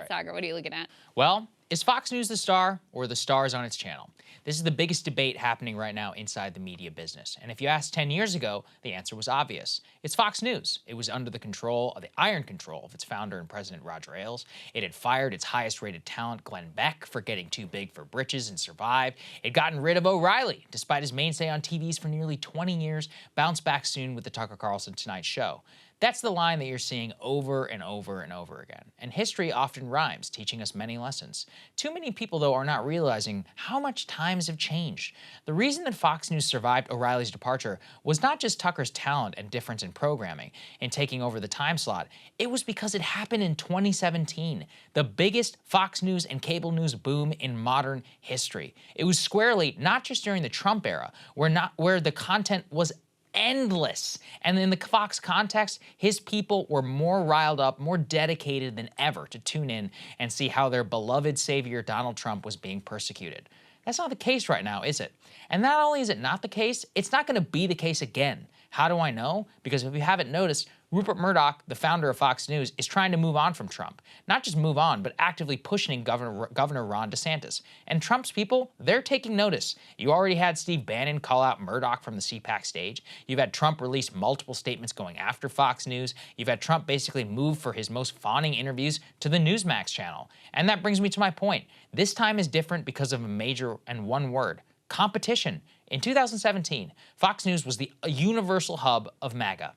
right, Saagar, what are you looking at? Well, is Fox News the star or the stars on its channel? This is the biggest debate happening right now inside the media business. And if you asked 10 years ago, the answer was obvious. It's Fox News. It was under the control of the iron control of its founder and president, Roger Ailes. It had fired its highest rated talent, Glenn Beck, for getting too big for britches and survived. It gotten rid of O'Reilly, despite his mainstay on TVs for nearly 20 years, bounced back soon with the Tucker Carlson Tonight Show. That's the line that you're seeing over and over and over again. And history often rhymes, teaching us many lessons. Too many people, though, are not realizing how much times have changed. The reason that Fox News survived O'Reilly's departure was not just Tucker's talent and difference in programming and taking over the time slot. It was because it happened in 2017, the biggest Fox News and cable news boom in modern history. It was squarely not just during the Trump era, where the content was endless. And in the Fox context, his people were more riled up, more dedicated than ever to tune in and see how their beloved savior, Donald Trump, was being persecuted. That's not the case right now, is it? And not only is it not the case, it's not going to be the case again. How do I know? Because if you haven't noticed, Rupert Murdoch, the founder of Fox News, is trying to move on from Trump. Not just move on, but actively pushing Governor Ron DeSantis. And Trump's people, they're taking notice. You already had Steve Bannon call out Murdoch from the CPAC stage. You've had Trump release multiple statements going after Fox News. You've had Trump basically move for his most fawning interviews to the Newsmax channel. And that brings me to my point. This time is different because of a major and one word: competition. In 2017, Fox News was the universal hub of MAGA.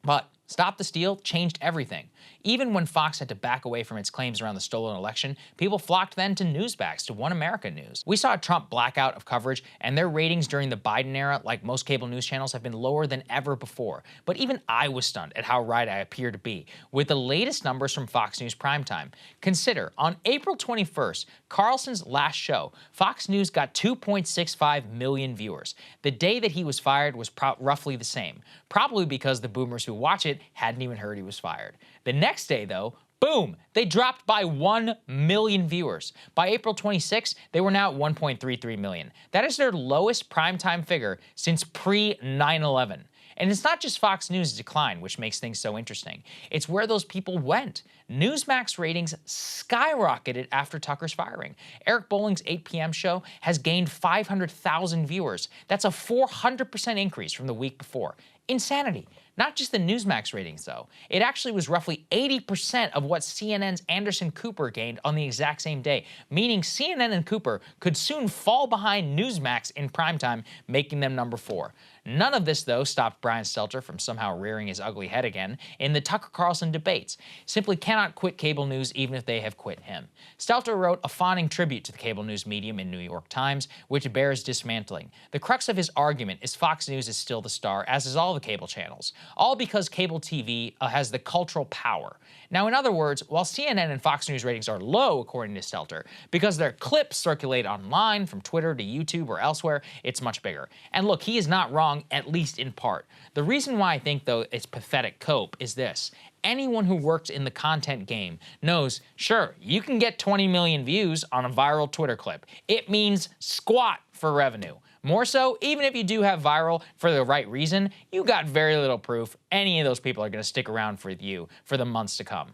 But Stop the Steal changed everything. Even when Fox had to back away from its claims around the stolen election, people flocked then to Newsmax, to One America News. We saw a Trump blackout of coverage, and their ratings during the Biden era, like most cable news channels, have been lower than ever before. But even I was stunned at how right I appear to be with the latest numbers from Fox News Primetime. Consider, on April 21st, Carlson's last show, Fox News got 2.65 million viewers. The day that he was fired was roughly the same, probably because the boomers who watch it hadn't even heard he was fired. The next day, though, boom, they dropped by 1 million viewers. By April 26, they were now at 1.33 million. That is their lowest primetime figure since pre-9/11. And it's not just Fox News' decline, which makes things so interesting. It's where those people went. Newsmax ratings skyrocketed after Tucker's firing. Eric Bolling's 8 p.m. show has gained 500,000 viewers. That's a 400% increase from the week before. Insanity. Not just the Newsmax ratings, though. It actually was roughly 80% of what CNN's Anderson Cooper gained on the exact same day, meaning CNN and Cooper could soon fall behind Newsmax in primetime, making them number 4. None of this, though, stopped Brian Stelter from somehow rearing his ugly head again in the Tucker Carlson debates. Simply cannot quit cable news even if they have quit him. Stelter wrote a fawning tribute to the cable news medium in New York Times, which bears dismantling. The crux of his argument is Fox News is still the star, as is all the cable channels. All because cable TV has the cultural power. Now, in other words, while CNN and Fox News ratings are low, according to Stelter, because their clips circulate online from Twitter to YouTube or elsewhere, it's much bigger. And look, he is not wrong, at least in part. The reason why I think, though, it's pathetic cope is this. Anyone who works in the content game knows, sure, you can get 20 million views on a viral Twitter clip. It means squat for revenue. More so, even if you do have viral for the right reason, you got very little proof any of those people are going to stick around for you for the months to come.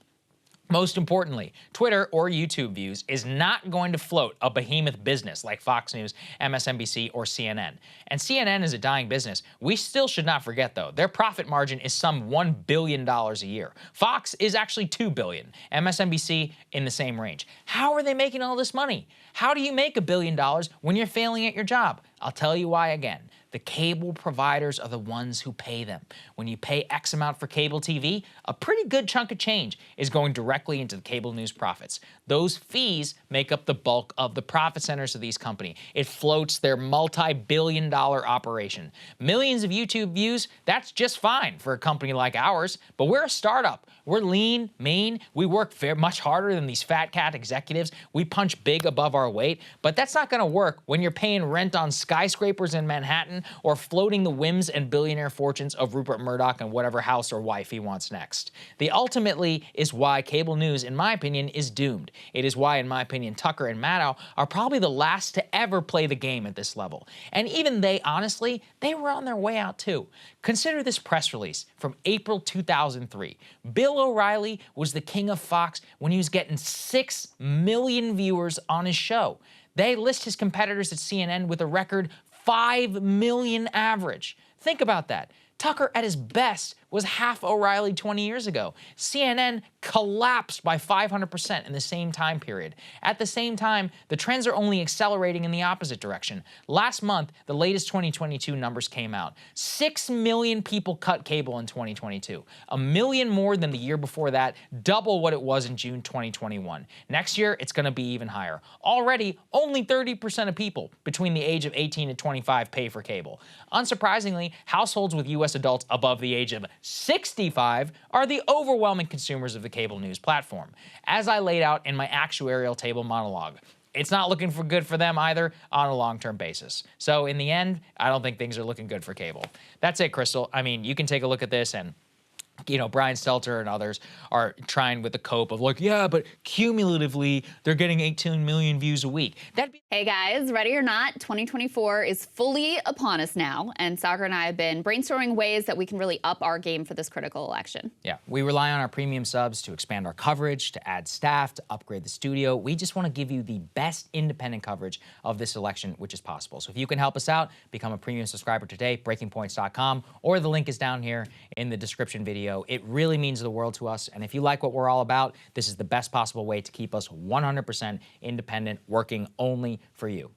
Most importantly, Twitter or YouTube views is not going to float a behemoth business like Fox News, MSNBC, or CNN. And CNN is a dying business. We still should not forget, though, their profit margin is some $1 billion a year. Fox is actually $2 billion. MSNBC in the same range. How are they making all this money? How do you make $1 billion when you're failing at your job? I'll tell you why again. The cable providers are the ones who pay them. When you pay X amount for cable TV, a pretty good chunk of change is going directly into the cable news profits. Those fees make up the bulk of the profit centers of these companies. It floats their multi-billion-dollar operation. Millions of YouTube views, that's just fine for a company like ours, but we're a startup. We're lean, mean, we work much harder than these fat cat executives. We punch big above our weight, but that's not gonna work when you're paying rent on skyscrapers in Manhattan or floating the whims and billionaire fortunes of Rupert Murdoch and whatever house or wife he wants next. The ultimately is why cable news, in my opinion, is doomed. It is why, in my opinion, Tucker and Maddow are probably the last to ever play the game at this level. And even they, honestly, they were on their way out too. Consider this press release from April 2003. Bill Bill O'Reilly was the king of Fox when he was getting 6 million viewers on his show. They list his competitors at CNN with a record 5 million average. Think about that. Tucker, at his best, was half O'Reilly 20 years ago. CNN collapsed by 500% in the same time period. At the same time, the trends are only accelerating in the opposite direction. Last month, the latest 2022 numbers came out. 6 million people cut cable in 2022. 1 million more than the year before that, double what it was in June 2021. Next year, it's going to be even higher. Already, only 30% of people between the age of 18 and 25 pay for cable. Unsurprisingly, households with U.S. adults above the age of 65 are the overwhelming consumers of the cable news platform. As I laid out in my actuarial table monologue, it's not looking good for them either on a long-term basis. So in the end, I don't think things are looking good for cable. That's it, Crystal. I mean, you can take a look at this and Brian Stelter and others are trying with the cope of like, yeah, but cumulatively, they're getting 18 million views a week. Hey guys, ready or not, 2024 is fully upon us now, and Saagar and I have been brainstorming ways that we can really up our game for this critical election. Yeah, we rely on our premium subs to expand our coverage, to add staff, to upgrade the studio. We just want to give you the best independent coverage of this election, which is possible. So if you can help us out, become a premium subscriber today, breakingpoints.com, or the link is down here in the description video. It really means the world to us, and if you like what we're all about, this is the best possible way to keep us 100% independent, working only for you.